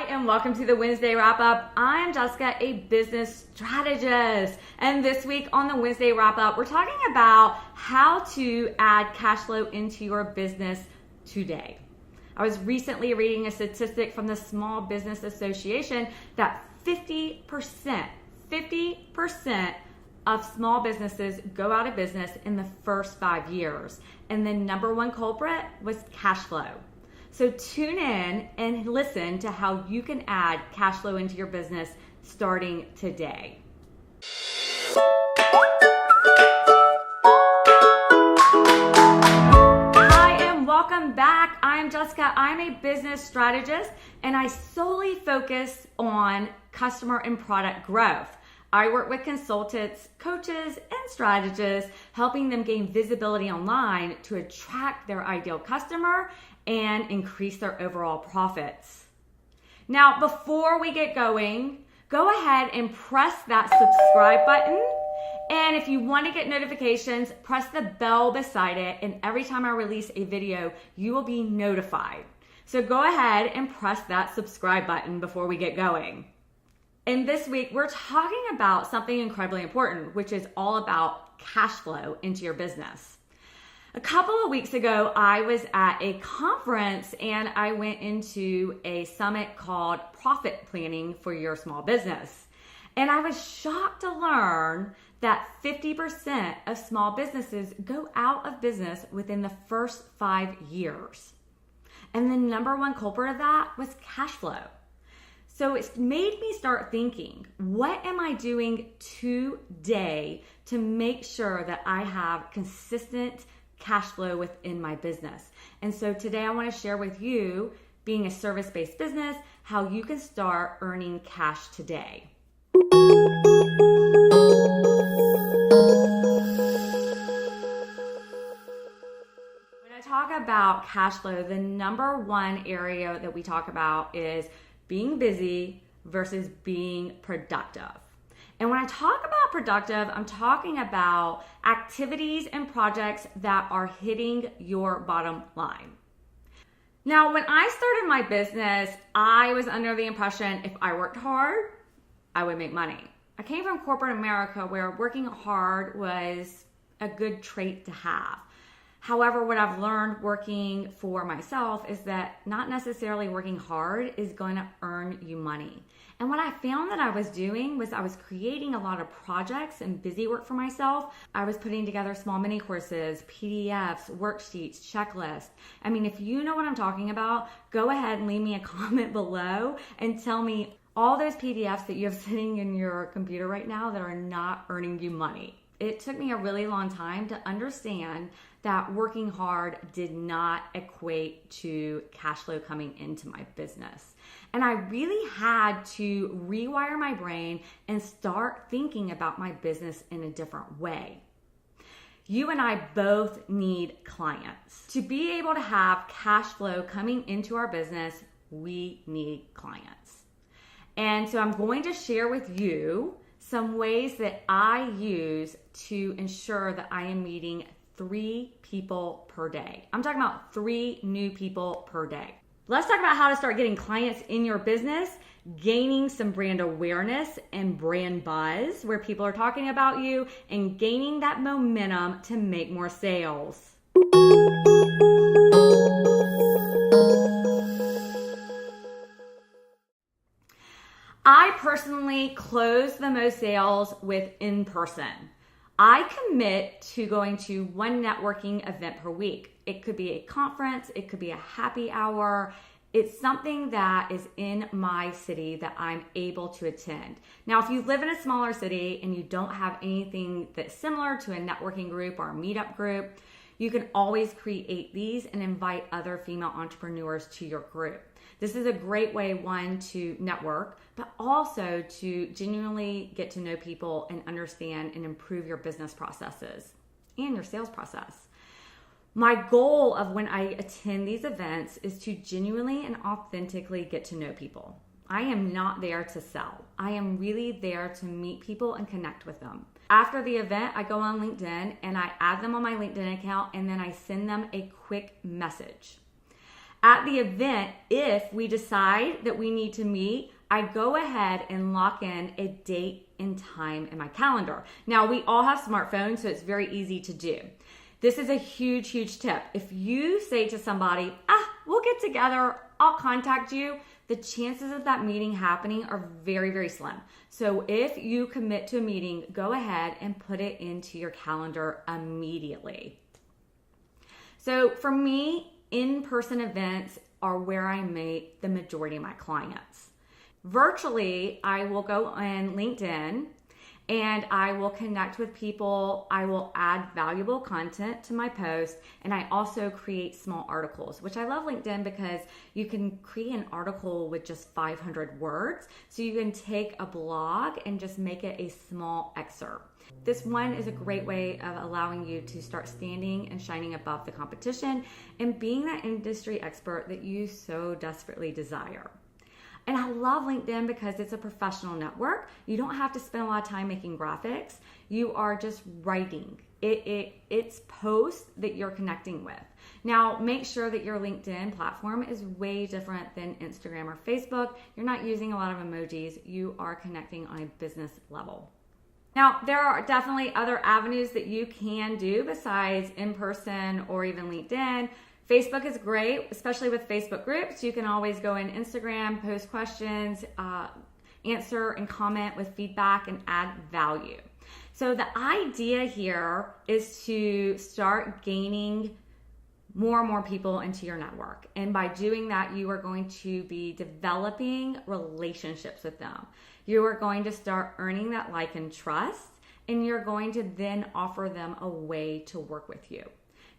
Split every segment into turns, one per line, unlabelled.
and welcome to the Wednesday wrap up. I'm Jessica, a business strategist. And this week on the Wednesday wrap up, we're talking about how to add cash flow into your business today. I was recently reading a statistic from the Small Business Association that 50% of small businesses go out of business in the first 5 years. And the number one culprit was cash flow. So tune in and listen to how you can add cash flow into your business starting today. Hi and welcome back. I'm Jessica. I'm a business strategist and I solely focus on customer and product growth. I work with consultants, coaches, and strategists, helping them gain visibility online to attract their ideal customer and increase their overall profits. Now, before we get going, go ahead and press that subscribe button. And if you want to get notifications, press the bell beside it. And every time I release a video, you will be notified. So go ahead and press that subscribe button before we get going. And this week, we're talking about something incredibly important, which is all about cash flow into your business. A couple of weeks ago, I was at a conference and I went into a summit called Profit Planning for Your Small Business. And I was shocked to learn that 50% of small businesses go out of business within the first 5 years. And the number one culprit of that was cash flow. So it's made me start thinking, what am I doing today to make sure that I have consistent cash flow within my business? And so today I want to share with you, being a service-based business, how you can start earning cash today. When I talk about cash flow, the number one area that we talk about is being busy versus being productive. And when I talk about productive, I'm talking about activities and projects that are hitting your bottom line. Now, when I started my business, I was under the impression if I worked hard, I would make money. I came from corporate America where working hard was a good trait to have. However, what I've learned working for myself is that not necessarily working hard is going to earn you money. And what I found that I was doing was I was creating a lot of projects and busy work for myself. I was putting together small mini courses, PDFs, worksheets, checklists. I mean, if you know what I'm talking about, go ahead and leave me a comment below and tell me all those PDFs that you have sitting in your computer right now that are not earning you money. It took me a really long time to understand that working hard did not equate to cash flow coming into my business. And I really had to rewire my brain and start thinking about my business in a different way. You and I both need clients. To be able to have cash flow coming into our business, we need clients. And so I'm going to share with you some ways that I use to ensure that I am meeting 3 people per day. I'm talking about 3 new people per day. Let's talk about how to start getting clients in your business, gaining some brand awareness and brand buzz where people are talking about you, and gaining that momentum to make more sales. I personally close the most sales with in-person. I commit to going to one networking event per week. It could be a conference, it could be a happy hour. It's something that is in my city that I'm able to attend. Now, if you live in a smaller city and you don't have anything that's similar to a networking group or a meetup group, you can always create these and invite other female entrepreneurs to your group. This is a great way, one, to network, but also to genuinely get to know people and understand and improve your business processes and your sales process. My goal of when I attend these events is to genuinely and authentically get to know people. I am not there to sell. I am really there to meet people and connect with them. After the event, I go on LinkedIn and I add them on my LinkedIn account, and then I send them a quick message. At the event, if we decide that we need to meet, I go ahead and lock in a date and time in my calendar. Now, we all have smartphones, so it's very easy to do. This is a huge, huge tip. If you say to somebody, we'll get together, I'll contact you, the chances of that meeting happening are very, very slim. So if you commit to a meeting, go ahead and put it into your calendar immediately. So for me, in-person events are where I meet the majority of my clients. Virtually, I will go on LinkedIn and I will connect with people. I will add valuable content to my post, and I also create small articles, which I love LinkedIn because you can create an article with just 500 words. So you can take a blog and just make it a small excerpt. This one is a great way of allowing you to start standing and shining above the competition and being that industry expert that you so desperately desire. And I love LinkedIn because it's a professional network. You don't have to spend a lot of time making graphics. You are just writing. It's posts that you're connecting with. Now, make sure that your LinkedIn platform is way different than Instagram or Facebook. You're not using a lot of emojis. You are connecting on a business level. Now, there are definitely other avenues that you can do besides in-person or even LinkedIn. Facebook is great, especially with Facebook groups. You can always go in Instagram, post questions, answer and comment with feedback and add value. So the idea here is to start gaining more and more people into your network. And by doing that, you are going to be developing relationships with them. You are going to start earning that like and trust, and you're going to then offer them a way to work with you.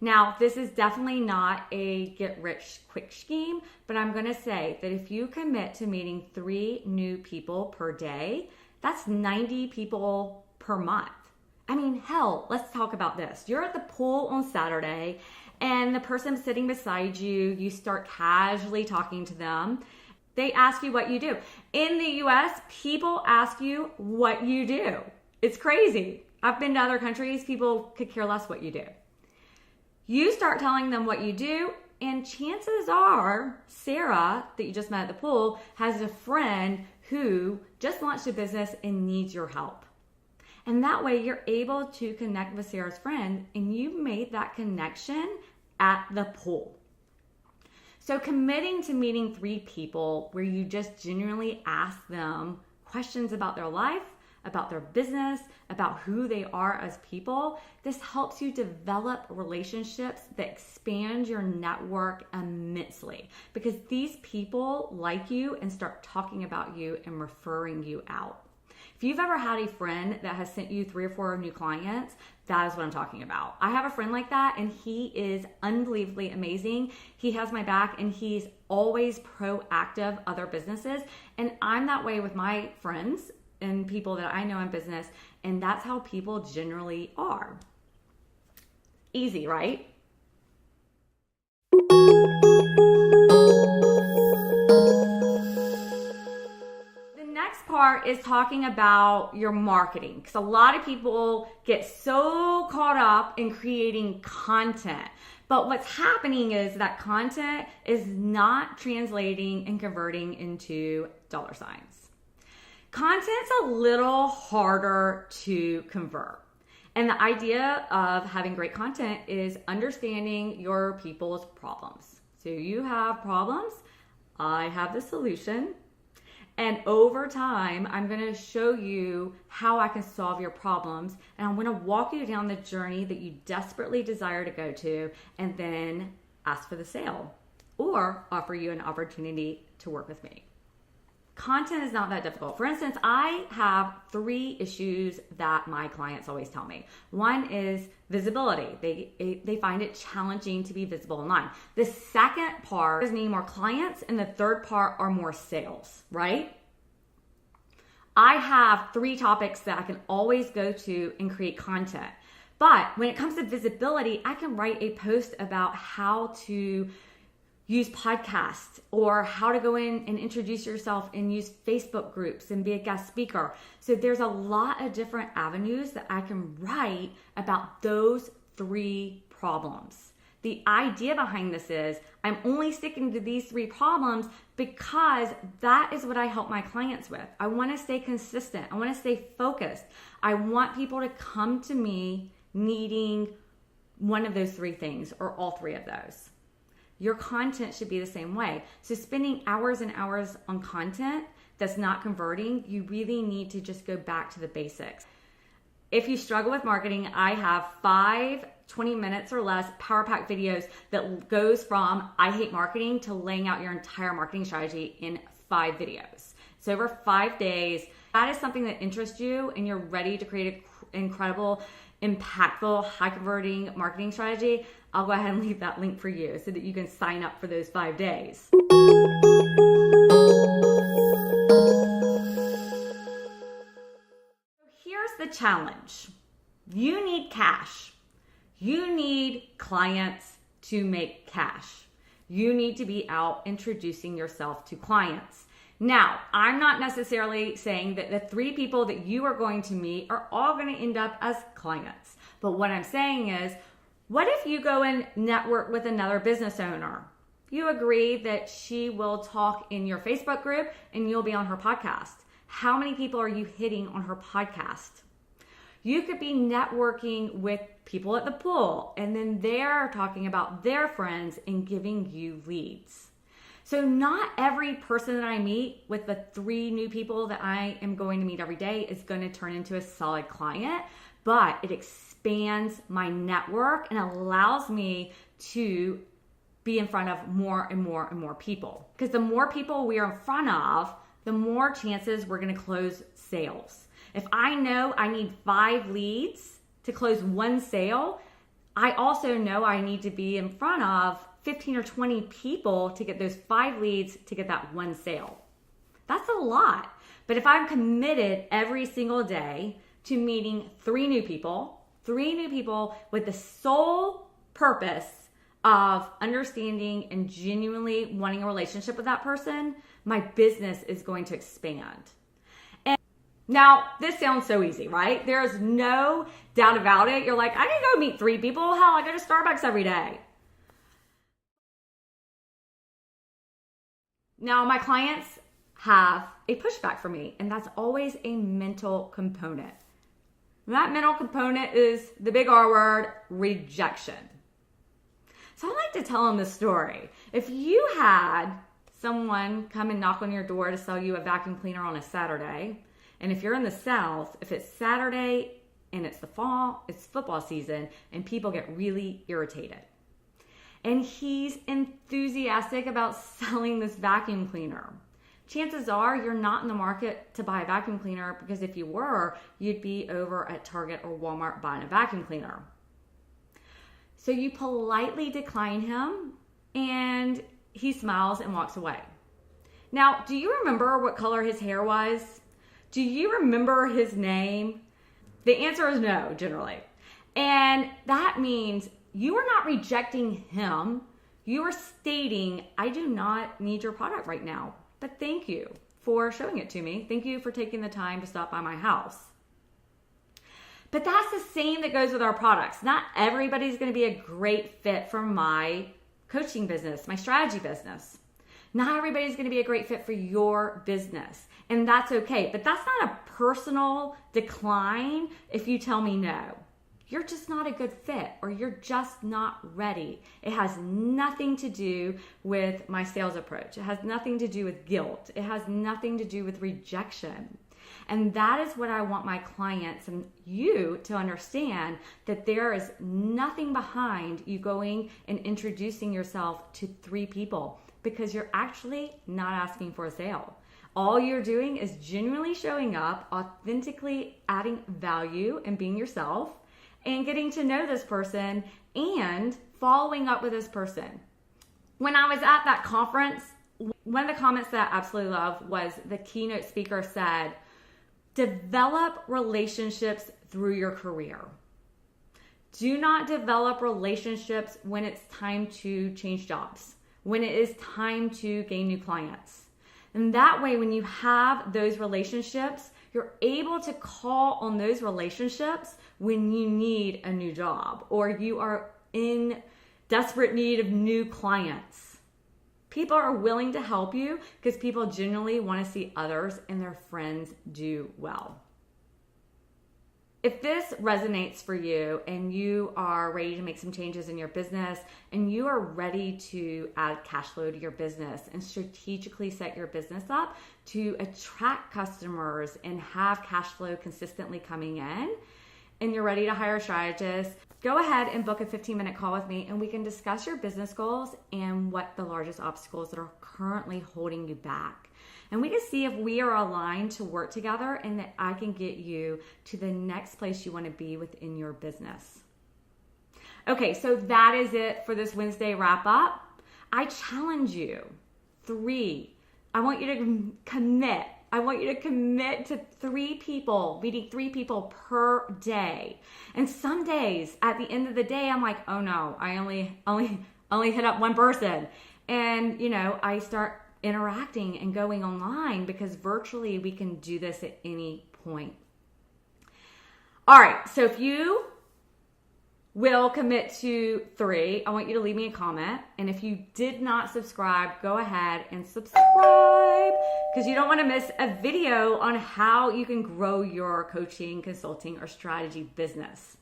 Now, this is definitely not a get-rich-quick scheme, but I'm going to say that if you commit to meeting 3 new people per day, that's 90 people per month. I mean, hell, let's talk about this. You're at the pool on Saturday, and the person sitting beside you, you start casually talking to them. They ask you what you do. In the US, people ask you what you do. It's crazy. I've been to other countries, people could care less what you do. You start telling them what you do, and chances are Sarah, that you just met at the pool, has a friend who just launched a business and needs your help. And that way you're able to connect with Sarah's friend, and you made that connection at the pool. So committing to meeting 3 people where you just genuinely ask them questions about their life, about their business, about who they are as people, this helps you develop relationships that expand your network immensely because these people like you and start talking about you and referring you out. If you've ever had a friend that has sent you 3 or 4 new clients, that is what I'm talking about. I have a friend like that, and he is unbelievably amazing. He has my back, and he's always proactive other businesses, and I'm that way with my friends and people that I know in business, and that's how people generally are. Easy, right? The next part is talking about your marketing, because a lot of people get so caught up in creating content. But what's happening is that content is not translating and converting into dollar signs. Content's a little harder to convert. And the idea of having great content is understanding your people's problems. So you have problems, I have the solution. And over time, I'm going to show you how I can solve your problems. And I'm going to walk you down the journey that you desperately desire to go to, and then ask for the sale or offer you an opportunity to work with me. Content is not that difficult. For instance, I have 3 issues that my clients always tell me. One is visibility. They find it challenging to be visible online. The second part is needing more clients, and the third part are more sales, right? I have 3 topics that I can always go to and create content. But when it comes to visibility, I can write a post about how to use podcasts or how to go in and introduce yourself and use Facebook groups and be a guest speaker. So there's a lot of different avenues that I can write about those 3 problems. The idea behind this is I'm only sticking to these 3 problems because that is what I help my clients with. I want to stay consistent. I want to stay focused. I want people to come to me needing one of those 3 things or all 3 of those. Your content should be the same way. So spending hours and hours on content that's not converting, you really need to just go back to the basics. If you struggle with marketing, I have 5 20 minutes or less power pack videos that goes from I hate marketing to laying out your entire marketing strategy in 5 videos. So over 5 days, that is something that interests you and you're ready to create an incredible, impactful, high converting marketing strategy, I'll go ahead and leave that link for you so that you can sign up for those 5 days. Here's the challenge. You need cash. You need clients to make cash. You need to be out introducing yourself to clients. Now, I'm not necessarily saying that the 3 people that you are going to meet are all going to end up as clients. But what I'm saying is, what if you go and network with another business owner? You agree that she will talk in your Facebook group and you'll be on her podcast. How many people are you hitting on her podcast? You could be networking with people at the pool and then they're talking about their friends and giving you leads. So not every person that I meet with the 3 new people that I am going to meet every day is going to turn into a solid client, but it expands my network and allows me to be in front of more and more and more people. Because the more people we are in front of, the more chances we're going to close sales. If I know I need 5 leads to close 1 sale, I also know I need to be in front of 15 or 20 people to get those 5 leads to get that 1 sale. That's a lot. But if I'm committed every single day to meeting 3 new people with the sole purpose of understanding and genuinely wanting a relationship with that person, my business is going to expand. Now, this sounds so easy, right? There's no doubt about it. You're like, I can go meet 3 people. Hell, I go to Starbucks every day. Now, my clients have a pushback for me, and that's always a mental component. That mental component is the big R word, rejection. So I like to tell them this story. If you had someone come and knock on your door to sell you a vacuum cleaner on a Saturday, and if you're in the South, if it's Saturday and it's the fall, it's football season, and people get really irritated. And he's enthusiastic about selling this vacuum cleaner. Chances are you're not in the market to buy a vacuum cleaner, because if you were, you'd be over at Target or Walmart buying a vacuum cleaner. So you politely decline him and he smiles and walks away. Now, do you remember what color his hair was? Do you remember his name? The answer is no, generally. And that means you are not rejecting him. You are stating, I do not need your product right now, but thank you for showing it to me. Thank you for taking the time to stop by my house. But that's the same that goes with our products. Not everybody's going to be a great fit for my coaching business, my strategy business. Not everybody's going to be a great fit for your business. And that's okay. But that's not a personal decline if you tell me no. You're just not a good fit, or you're just not ready. It has nothing to do with my sales approach. It has nothing to do with guilt. It has nothing to do with rejection. And that is what I want my clients and you to understand, that there is nothing behind you going and introducing yourself to 3 people, because you're actually not asking for a sale. All you're doing is genuinely showing up, authentically adding value and being yourself, and getting to know this person and following up with this person. When I was at that conference, one of the comments that I absolutely love was the keynote speaker said, develop relationships through your career. Do not develop relationships when it's time to change jobs, when it is time to gain new clients. And that way, when you have those relationships, you're able to call on those relationships when you need a new job or you are in desperate need of new clients. People are willing to help you because people genuinely want to see others and their friends do well. If this resonates for you and you are ready to make some changes in your business and you are ready to add cash flow to your business and strategically set your business up to attract customers and have cash flow consistently coming in, and you're ready to hire a strategist, go ahead and book a 15-minute call with me and we can discuss your business goals and what the largest obstacles that are currently holding you back. And we can see if we are aligned to work together and that I can get you to the next place you want to be within your business. Okay, so that is it for this Wednesday wrap up. I challenge you. 3, I want you to commit. I want you to commit to 3 people, meeting 3 people per day. And some days at the end of the day, I'm like, oh no, I only hit up one person. And I start interacting and going online because virtually we can do this at any point. All right, so if you will commit to 3, I want you to leave me a comment. And if you did not subscribe, go ahead and subscribe because you don't want to miss a video on how you can grow your coaching, consulting, or strategy business.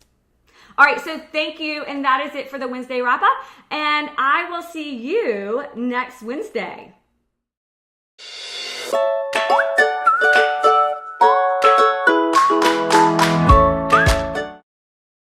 All right, so thank you. And that is it for the Wednesday wrap up. And I will see you next Wednesday.